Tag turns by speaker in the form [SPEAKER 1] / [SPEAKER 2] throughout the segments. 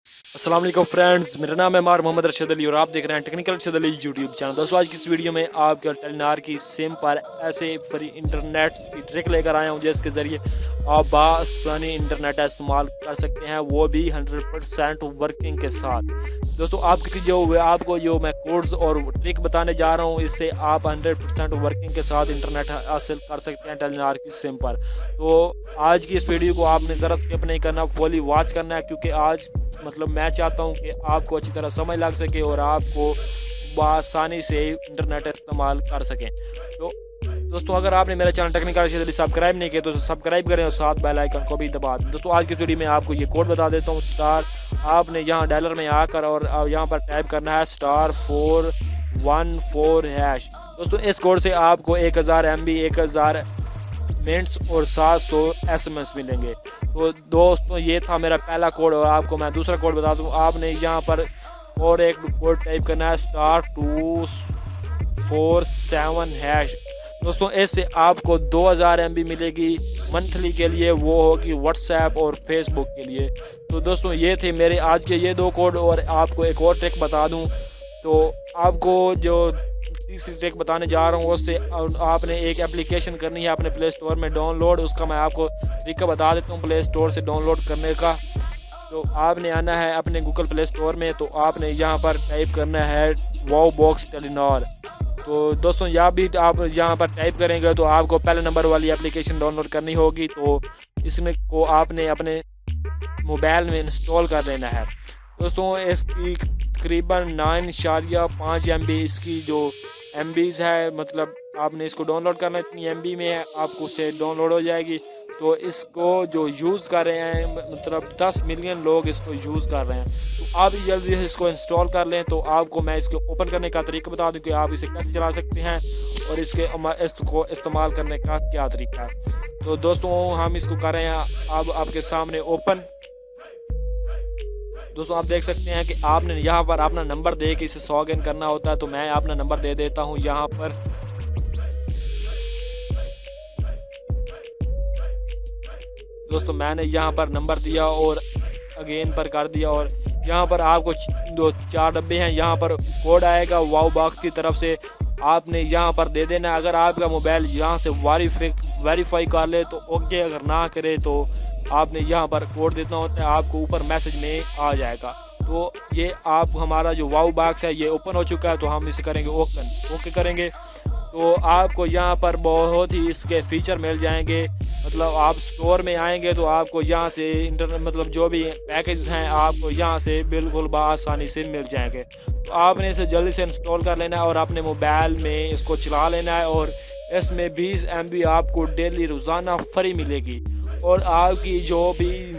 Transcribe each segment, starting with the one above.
[SPEAKER 1] अस्सलाम वालेकुम फ्रेंड्स, मेरा नाम है मार मोहम्मद रशीद अली और आप देख रहे हैं technical Rashid Ali YouTube channel. दोस्तों आज की इस वीडियो में आपके टेलीनार की सिम पर ऐसे फ्री इंटरनेट की ट्रिक लेकर आया हूं जिसके ज़रिए आप बासानी इंटरनेट का इस्तेमाल कर सकते हैं, वो भी 100% वर्किंग के साथ। दोस्तों आपको जो मैं कोड्स और ट्रिक बताने जा रहा हूं, इससे आप 100% वर्किंग के साथ इंटरनेट हासिल कर सकते हैं टेलीनार की सिम पर। तो आज की इस वीडियो को आपने ज़रा स्किप नहीं करना, फुली वॉच करना है, क्योंकि आज मैं चाहता हूं कि आपको अच्छी तरह समझ लग सके और आपको आसानी से इंटरनेट इस्तेमाल कर सकें। तो दोस्तों अगर आपने मेरा चैनल टेक्निकल रशीद सब्सक्राइब नहीं किया तो सब्सक्राइब करें और साथ बेल आइकन को भी दबा दें। दोस्तों आज की वीडियो में आपको ये कोड बता देता हूँ। स्टार आपने यहाँ डायलर में आकर और यहाँ पर टाइप करना है *414#। दोस्तों इस कोड से आपको 1000 MB 1000 मिनट्स और 700 SMS मिलेंगे। तो दोस्तों ये था मेरा पहला कोड और आपको मैं दूसरा कोड बता दूं। आपने यहाँ पर और एक कोड टाइप करना है *247#। दोस्तों इससे आपको 2000 MB मिलेगी मंथली के लिए, वो होगी व्हाट्सएप और फेसबुक के लिए। तो दोस्तों ये थे मेरे आज के ये 2 कोड और आपको एक और ट्रिक बता दूं। तो आपको जो तीसरी ट्रिक बताने जा रहा हूँ उससे आपने एक एप्लीकेशन करनी है अपने प्ले स्टोर में डाउनलोड। उसका मैं आपको तरीका बता देता हूँ प्ले स्टोर से डाउनलोड करने का। तो आपने आना है अपने गूगल प्ले स्टोर में, तो आपने यहाँ पर टाइप करना है वाओ बॉक्स टेलीनॉर। तो दोस्तों यहाँ भी आप यहाँ पर टाइप करेंगे तो आपको पहले नंबर वाली एप्लीकेशन डाउनलोड करनी होगी। तो इसमें को आपने अपने मोबाइल में इंस्टॉल कर लेना है। दोस्तों इसकी तकरीबन 9.5 MB इसकी जो MBs है, मतलब आपने इसको डाउनलोड करना इतनी MB में है, आपको उससे डाउनलोड हो जाएगी। तो इसको जो यूज़ कर रहे हैं, मतलब 10 मिलियन लोग इसको यूज़ कर रहे हैं। तो आप जल्दी से इसको इंस्टॉल कर लें। तो आपको मैं इसको ओपन करने का तरीका बता दूं कि आप इसे कैसे चला सकते हैं और इसको इस्तेमाल करने का क्या तरीका है। तो दोस्तों हम इसको कर रहे हैं अब आपके सामने ओपन। दोस्तों आप देख सकते हैं कि आपने यहाँ पर अपना नंबर दे के इसे लॉग इन करना होता है। तो मैं अपना नंबर दे देता हूँ यहाँ पर। दोस्तों मैंने यहाँ पर नंबर दिया और अगेन पर कर दिया और यहाँ पर आपको 4 डब्बे हैं। यहाँ पर कोड आएगा वाओ बॉक्स की तरफ से, आपने यहाँ पर दे देना। अगर आपका मोबाइल यहाँ से वेरीफाई कर ले तो ओके, अगर ना करे तो आपने यहाँ पर कोड देना होता है, आपको ऊपर मैसेज में आ जाएगा। तो ये आप हमारा जो वाओ बॉक्स है ये ओपन हो चुका है। तो हम इसे करेंगे ओके करेंगे। तो आपको यहाँ पर बहुत ही इसके फीचर मिल जाएंगे। मतलब आप स्टोर में आएंगे तो आपको यहाँ से इंटरनेट जो भी पैकेज हैं आपको यहाँ से बिल्कुल आसानी से मिल जाएंगे। तो आपने इसे जल्दी से इंस्टॉल कर लेना है और अपने मोबाइल में इसको चला लेना है। और इसमें 20 MB आपको डेली रोज़ाना फ्री मिलेगी। और आपकी जो भी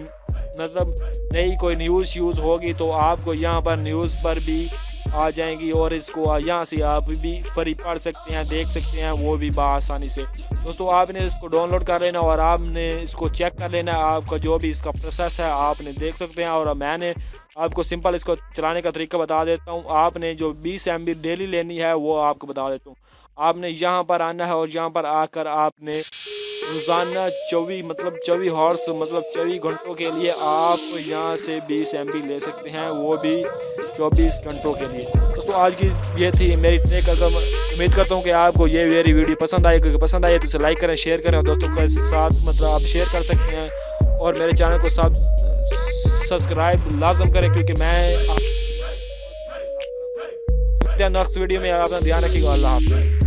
[SPEAKER 1] नई कोई न्यूज़ होगी तो आपको यहाँ पर न्यूज़ पर भी आ जाएंगी और इसको यहाँ से आप भी फ्री पढ़ सकते हैं, देख सकते हैं, वो भी आसानी से। दोस्तों आपने इसको डाउनलोड कर लेना और आपने इसको चेक कर लेना। आपका जो भी इसका प्रोसेस है आपने देख सकते हैं। और मैंने आपको सिंपल इसको चलाने का तरीका बता देता हूँ। आपने जो 20 MB डेली लेनी है वो आपको बता देता हूँ। आपने यहाँ पर आना है और यहाँ पर आकर आपने रोज़ाना 24 हॉर्स 24 घंटों के लिए आप यहाँ से 20 MB ले सकते हैं, वो भी 24 घंटों के लिए। दोस्तों आज की ये थी मेरी ट्रिक। उम्मीद करता हूँ कि आपको ये मेरी वीडियो पसंद आई। क्योंकि पसंद आई तो इसे लाइक करें, शेयर करें और दोस्तों के साथ आप शेयर कर सकते हैं। और मेरे चैनल को सब्सक्राइब लाजम करें, क्योंकि मैं नेक्स्ट वीडियो में अपना ध्यान रखिएगा। अल्लाह हाफ़िज़।